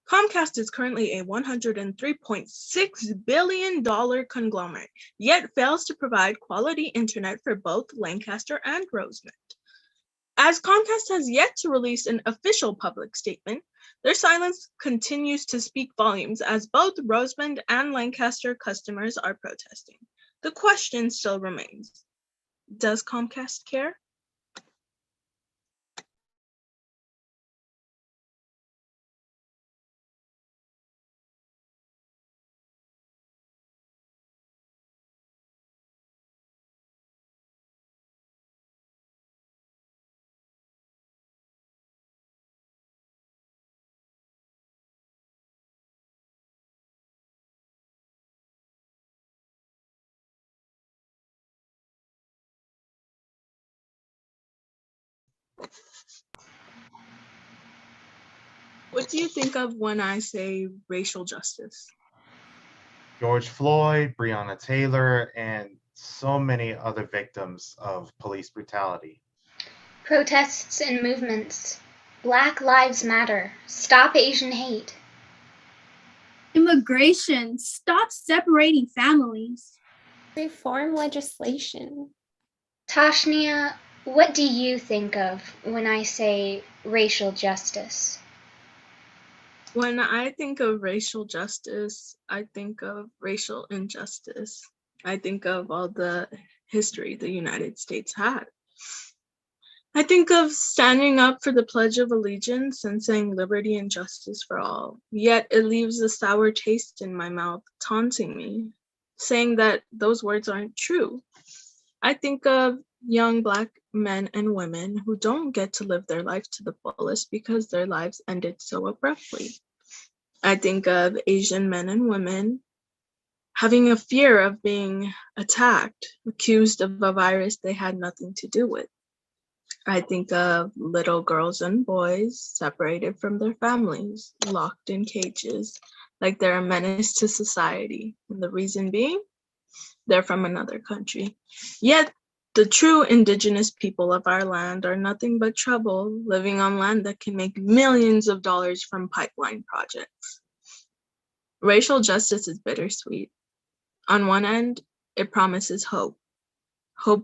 Comcast is currently a $103.6 billion conglomerate, yet fails to provide quality internet for both Lancaster and Rosemont. As Comcast has yet to release an official public statement, their silence continues to speak volumes as both Rosemont and Lancaster customers are protesting. The question still remains, does Comcast care? What do you think of when I say racial justice? George Floyd, Breonna Taylor, and so many other victims of police brutality. Protests and movements. Black Lives Matter. Stop Asian hate. Immigration. Stop separating families. Reform legislation. Tashnia, what do you think of when I say racial justice? When I think of racial justice, I think of racial injustice. I think of all the history the United States had. I think of standing up for the Pledge of Allegiance and saying liberty and justice for all, yet it leaves a sour taste in my mouth, taunting me, saying that those words aren't true. I think of young Black men and women who don't get to live their life to the fullest because their lives ended so abruptly. I think of Asian men and women having a fear of being attacked, accused of a virus they had nothing to do with. I think of little girls and boys separated from their families, locked in cages, like they're a menace to society. And the reason being, they're from another country. Yet, the true indigenous people of our land are nothing but trouble, living on land that can make millions of dollars from pipeline projects. Racial justice is bittersweet. On one end, it promises hope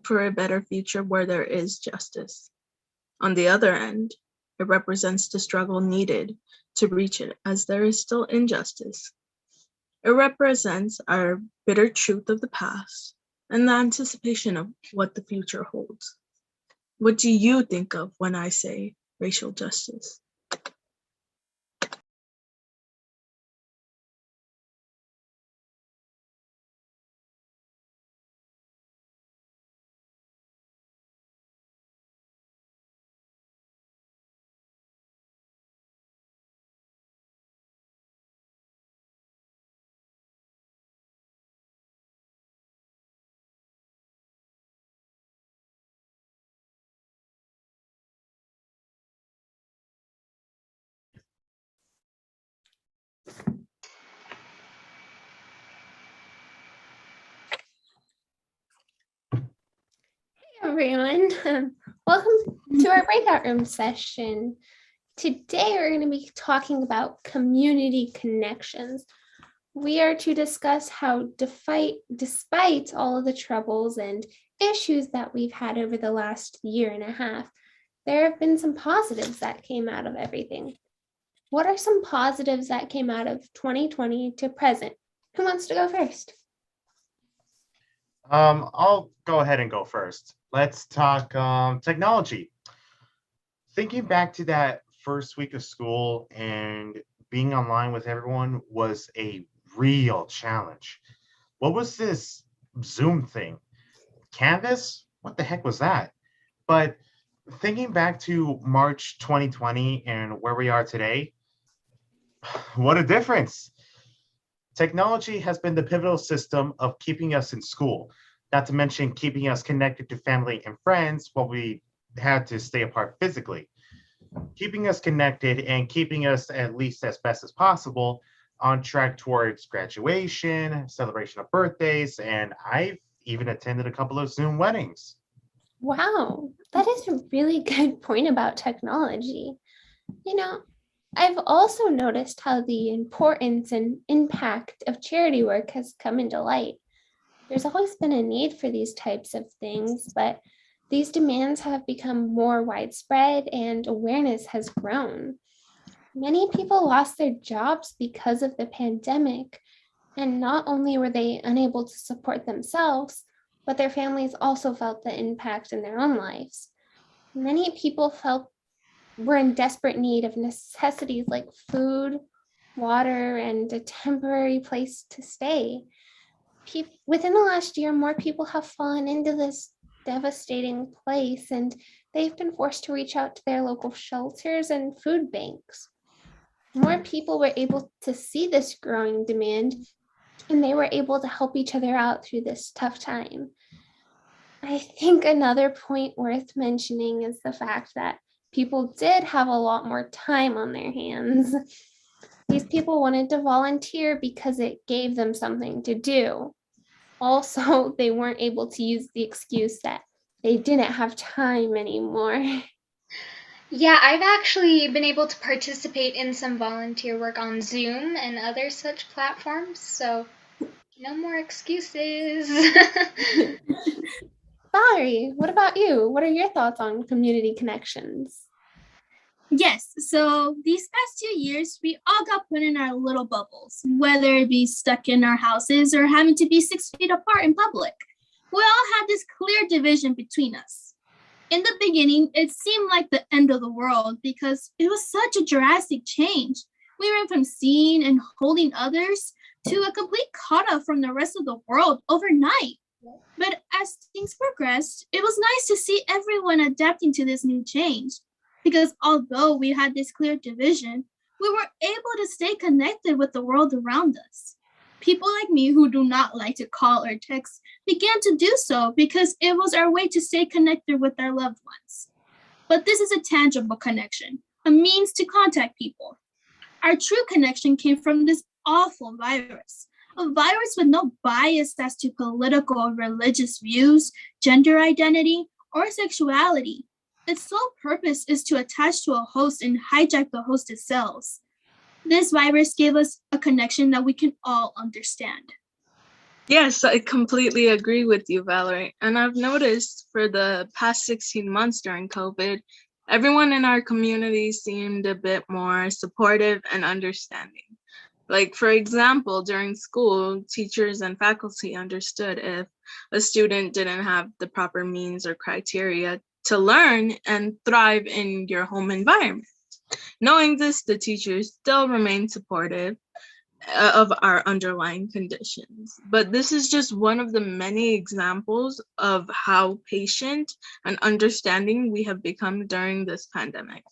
for a better future where there is justice. On the other end, it represents the struggle needed to reach it, as there is still injustice. It represents our bitter truth of the past and the anticipation of what the future holds. What do you think of when I say racial justice? Everyone. Welcome to our breakout room session. Today we're going to be talking about community connections. We are to discuss how despite all of the troubles and issues that we've had over the last year and a half, there have been some positives that came out of everything. What are some positives that came out of 2020 to present? Who wants to go first? I'll go ahead and go first. Let's talk technology. Thinking back to that first week of school and being online with everyone was a real challenge. What was this Zoom thing? Canvas? What the heck was that? But thinking back to March 2020 and where we are today, what a difference. Technology has been the pivotal system of keeping us in school, not to mention keeping us connected to family and friends while we had to stay apart physically, keeping us connected and keeping us at least as best as possible on track towards graduation, celebration of birthdays, and I've even attended a couple of Zoom weddings. Wow, that is a really good point about technology. I've also noticed how the importance and impact of charity work has come into light. There's always been a need for these types of things, but these demands have become more widespread and awareness has grown. Many people lost their jobs because of the pandemic, and not only were they unable to support themselves, but their families also felt the impact in their own lives. Many people were in desperate need of necessities like food, water, and a temporary place to stay. Within the last year, more people have fallen into this devastating place, and they've been forced to reach out to their local shelters and food banks. More people were able to see this growing demand, and they were able to help each other out through this tough time. I think another point worth mentioning is the fact that people did have a lot more time on their hands. These people wanted to volunteer because it gave them something to do. Also, they weren't able to use the excuse that they didn't have time anymore. Yeah, I've actually been able to participate in some volunteer work on Zoom and other such platforms, so no more excuses. Valerie, what about you? What are your thoughts on community connections? Yes, so these past 2 years, we all got put in our little bubbles, whether it be stuck in our houses or having to be 6 feet apart in public. We all had this clear division between us. In the beginning, it seemed like the end of the world because it was such a drastic change. We went from seeing and holding others to a complete cut off from the rest of the world overnight. But as things progressed, it was nice to see everyone adapting to this new change. Because although we had this clear division, we were able to stay connected with the world around us. People like me who do not like to call or text began to do so because it was our way to stay connected with our loved ones. But this is a tangible connection, a means to contact people. Our true connection came from this awful virus, a virus with no bias as to political or religious views, gender identity, or sexuality. Its sole purpose is to attach to a host and hijack the host's cells. This virus gave us a connection that we can all understand. Yes, I completely agree with you, Valerie. And I've noticed for the past 16 months during COVID, everyone in our community seemed a bit more supportive and understanding. Like, for example, during school, teachers and faculty understood if a student didn't have the proper means or criteria to learn and thrive in your home environment. Knowing this, the teachers still remain supportive of our underlying conditions. But this is just one of the many examples of how patient and understanding we have become during this pandemic.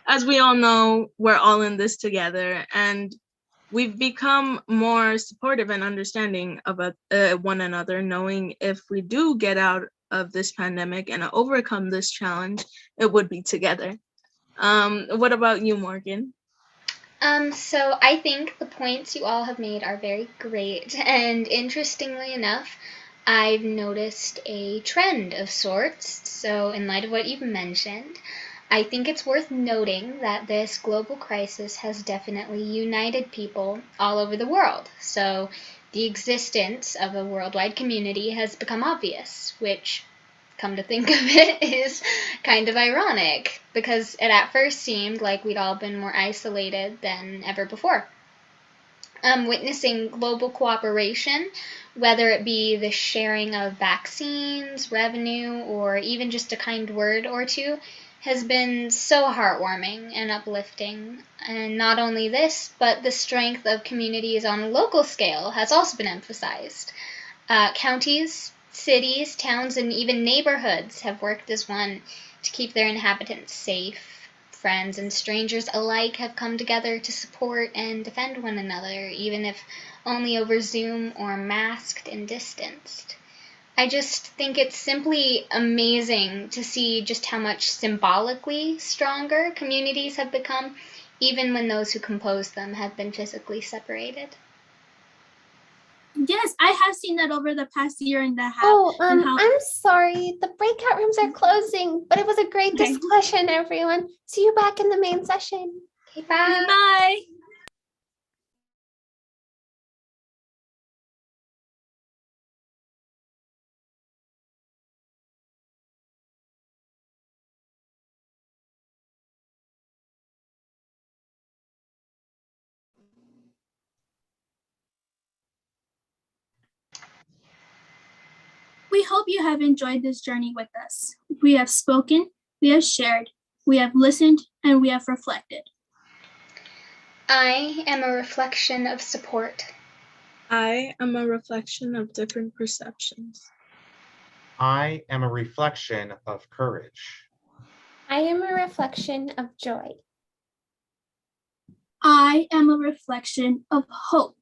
As we all know, we're all in this together, and we've become more supportive and understanding of one another, knowing if we do get out of this pandemic and overcome this challenge, it would be together. What about you, Morgan? So I think the points you all have made are very great, and interestingly enough, I've noticed a trend of sorts. So, in light of what you've mentioned, I think it's worth noting that this global crisis has definitely united people all over the world. So, the existence of a worldwide community has become obvious, which, come to think of it, is kind of ironic because it at first seemed like we'd all been more isolated than ever before. Witnessing global cooperation, whether it be the sharing of vaccines, revenue, or even just a kind word or two, has been so heartwarming and uplifting. And not only this, but the strength of communities on a local scale has also been emphasized. Counties, cities, towns, and even neighborhoods have worked as one to keep their inhabitants safe. Friends and strangers alike have come together to support and defend one another, even if only over Zoom or masked and distanced. I just think it's simply amazing to see just how much symbolically stronger communities have become, even when those who compose them have been physically separated. Yes, I have seen that over the past year and a half. I'm sorry. The breakout rooms are closing, but it was a great Okay. discussion, everyone. See you back in the main session. Okay, bye. Bye. We hope you have enjoyed this journey with us. We have spoken, we have shared, we have listened, and we have reflected. I am a reflection of support. I am a reflection of different perceptions. I am a reflection of courage. I am a reflection of joy. I am a reflection of hope.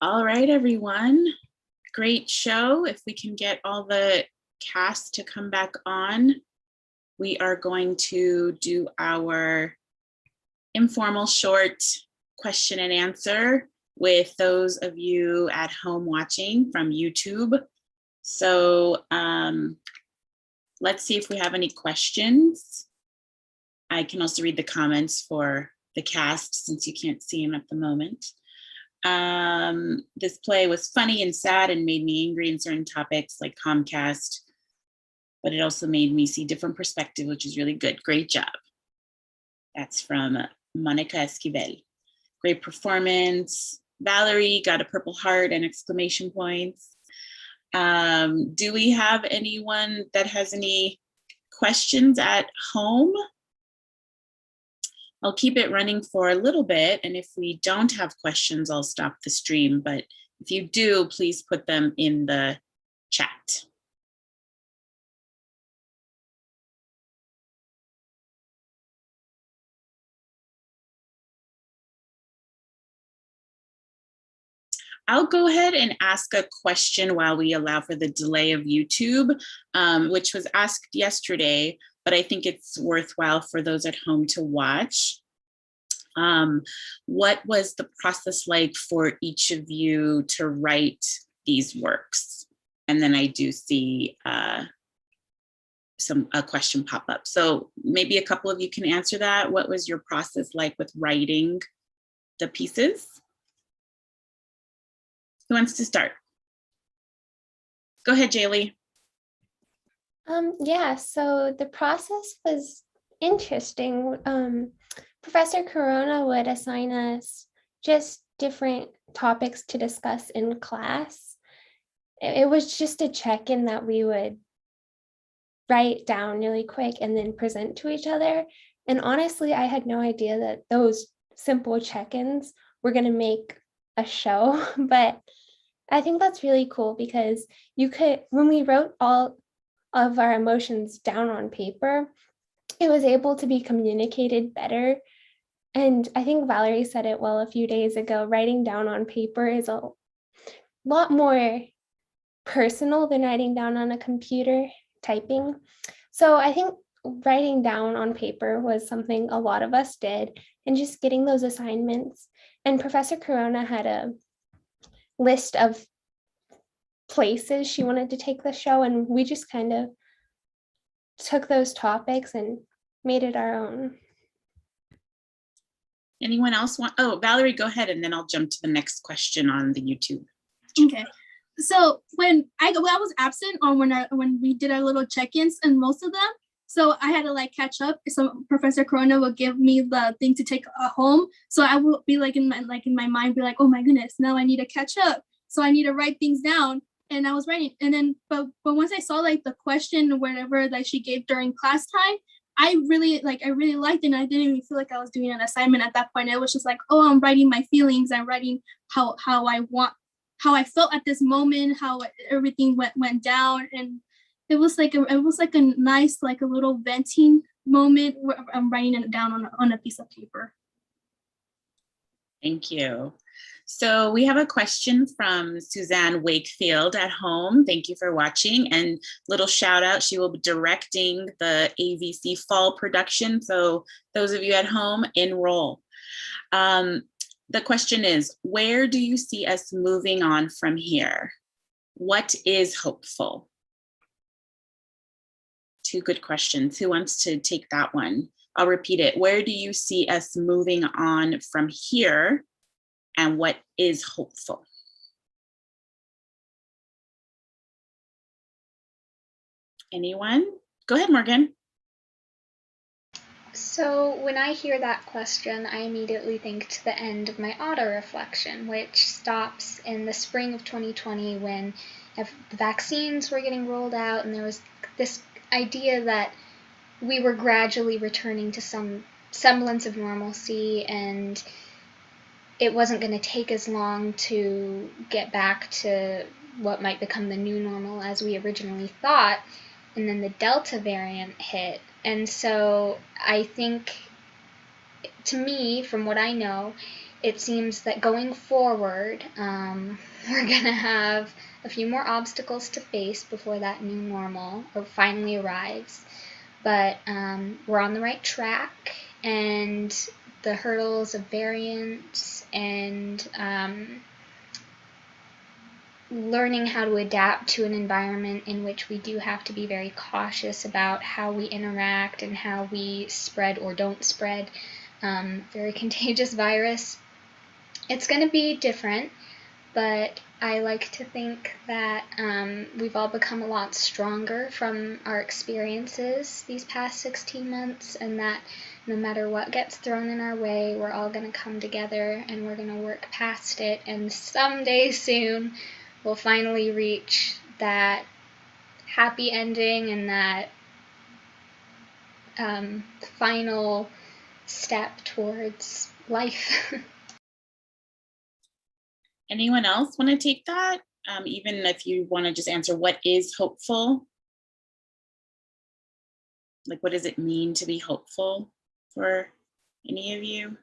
All right, everyone. Great show. If we can get all the cast to come back on, we are going to do our informal short question and answer with those of you at home watching from YouTube. So let's see if we have any questions. I can also read the comments for the cast since you can't see them at the moment. This play was funny and sad and made me angry in certain topics like Comcast, but it also made me see different perspective, which is really good. Great job. That's from Monica Esquivel. Great performance. Valerie got a Purple Heart and exclamation points. Do we have anyone that has any questions at home? I'll keep it running for a little bit, and if we don't have questions, I'll stop the stream, but if you do, please put them in the chat. I'll go ahead and ask a question while we allow for the delay of YouTube, which was asked yesterday, but I think it's worthwhile for those at home to watch. What was the process like for each of you to write these works? And then I do see a question pop up. So maybe a couple of you can answer that. What was your process like with writing the pieces? Who wants to start? Go ahead, Jaylee. Yeah, so the process was interesting. Professor Corona would assign us just different topics to discuss in class. It was just a check-in that we would write down really quick and then present to each other. And honestly, I had no idea that those simple check-ins were going to make a show, but I think that's really cool because you could, when we wrote all of our emotions down on paper, it was able to be communicated better. And I think Valerie said it well a few days ago, writing down on paper is a lot more personal than writing down on a computer typing. So I think writing down on paper was something a lot of us did, and just getting those assignments. And Professor Corona had a list of places she wanted to take the show, and we just kind of took those topics and made it our own. Anyone else want? Oh, Valerie, go ahead, and then I'll jump to the next question on the YouTube. Okay. So when I was absent on when we did our little check-ins and most of them, so I had to like catch up. So Professor Corona would give me the thing to take home. So I would be like in my mind, be like, oh my goodness, now I need to catch up. So I need to write things down. And I was writing, and then but once I saw like the question or whatever that she gave during class time, I really liked it, and I didn't even feel like I was doing an assignment at that point. It was just like, oh, I'm writing my feelings. I'm writing how I felt at this moment, how everything went down, and it was like a nice, like a little venting moment where I'm writing it down on a piece of paper. Thank you. So we have a question from Suzanne Wakefield at home. Thank you for watching, and little shout out, she will be directing the AVC fall production. So those of you at home, enroll. The question is, where do you see us moving on from here? What is hopeful? Two good questions. Who wants to take that one? I'll repeat it. Where do you see us moving on from here? And what is hopeful? Anyone? Go ahead, Morgan. So when I hear that question, I immediately think to the end of my auto-reflection, which stops in the spring of 2020 when the vaccines were getting rolled out, and there was this idea that we were gradually returning to some semblance of normalcy, and it wasn't going to take as long to get back to what might become the new normal as we originally thought. And then the Delta variant hit. And so I think, to me, from what I know, it seems that going forward, we're going to have a few more obstacles to face before that new normal finally arrives. But we're on the right track, and the hurdles of variance and learning how to adapt to an environment in which we do have to be very cautious about how we interact and how we spread or don't spread very contagious virus. It's going to be different, but I like to think that we've all become a lot stronger from our experiences these past 16 months, and that no matter what gets thrown in our way, we're all going to come together and we're going to work past it, and someday soon we'll finally reach that happy ending and that final step towards life. Anyone else want to take that? Even if you want to just answer what is hopeful? Like, what does it mean to be hopeful for any of you?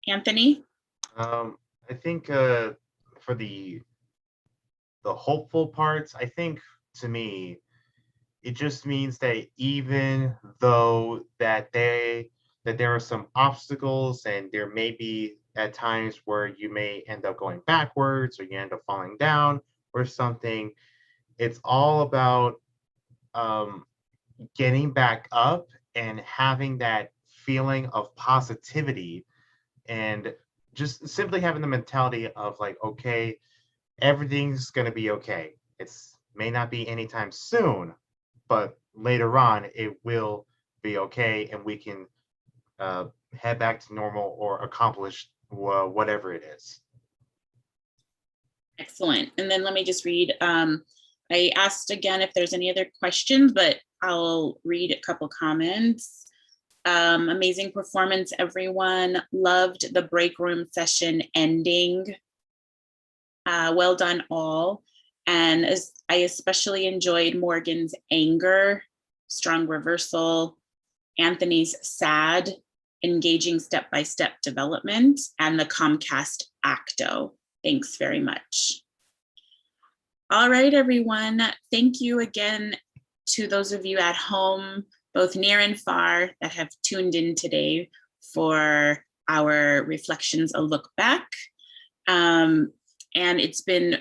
Anthony? I think for the hopeful parts, I think to me, it just means that even though that there are some obstacles and there may be at times where you may end up going backwards or you end up falling down or something, it's all about getting back up and having that feeling of positivity and just simply having the mentality of like, okay, everything's going to be okay. It's may not be anytime soon, but later on it will be okay, and we can head back to normal or accomplish whatever it is. Excellent. And then let me just read. I asked again if there's any other questions, but I'll read a couple comments. Amazing performance, everyone. Loved the break room session ending. Well done, all. And I especially enjoyed Morgan's anger, strong reversal, Anthony's sad, engaging step-by-step development, and the Comcast ACTO. Thanks very much. All right, everyone. Thank you again to those of you at home, both near and far, that have tuned in today for our Reflections, a Look Back. And it's been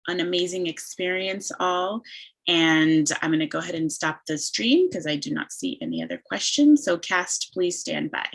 an amazing experience all. And I'm going to go ahead and stop the stream because I do not see any other questions. So cast, please stand by.